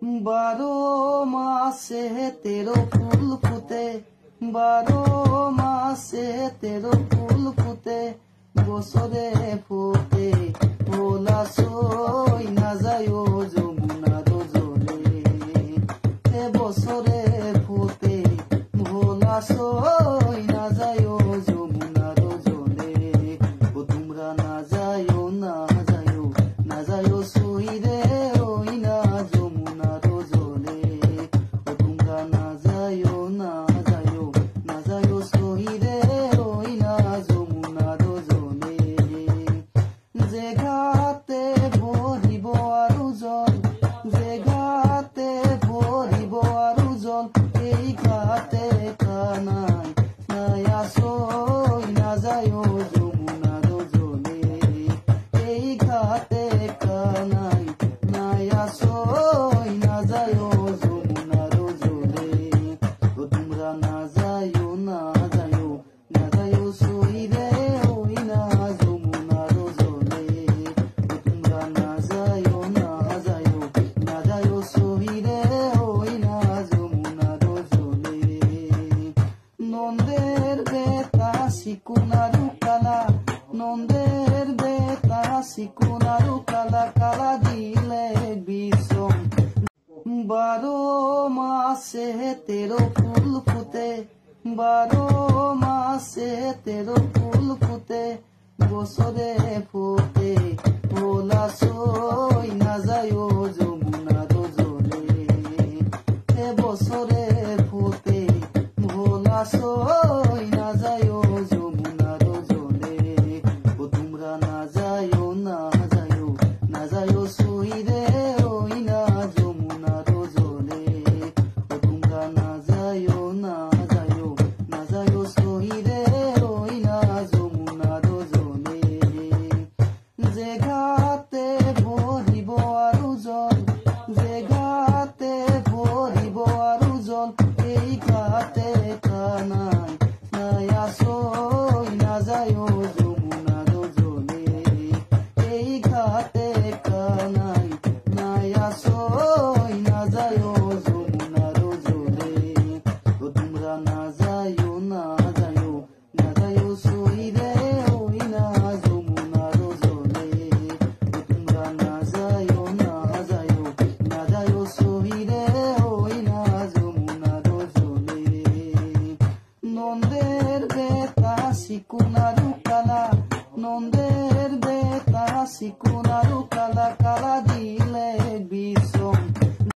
বারো মাসে তেরো ফুল ফুটে, বারো মাসে তেরো ফুল ফুটে, বছরে ফুটে ভোলা সই না যায় যমুনার জলে। বছরে ফুটে ভোলা সই না যায় যমুনার জলে। ও তোমরা না যায় না যায় না যায় সই রে ওই না যমুনার জলে। ও তোমরা না যায় না যায় না যায় সই রে ওই না যমুনার জলে। যে ঘাটে ভরিব আরু জল, যে ঘাটে ভরিব আরু জল, এই ঘাটে কানাই নাই আসই না যায় যমুনার জলে। এই ঘাটে কানাই নাই আসই না যায় যমুনার জলে। ও তোমরা না যায় না যায় না যায় সই রে ওই না যমুনার জলে। ও তোমরা না যায় না যায় না যায় সই রে ওই না যমুনার জলে। নন্দের বেটা শিকুনারু কালা, নন্দের বেটা শিকুনারু কালা, কালা দিলে বিষম। বারো মাসে তেরো ফুল ফুটে, বারো মাসে তেরো ফুল ফুটে, বছরে ফুটে ভোলা সই না যায় যমুনার জলে। বছরে ফুটে ভোলা সই না যায় যমুনার জলে। ও তোমরা না যায় না যায় না যায় সই রে ওই না যমুনার জলে। ও তোমরা না যায় না যায় না যায় সই রে ওই না যমুনার জলে। যে ঘাটে ভরিব আরু জল, যে ঘাটে ভরিব আরু জল, এই ঘাটে কানাই নাই আসই না যায় যমুনার জলে। এই ঘাটে কানাই নাই আসই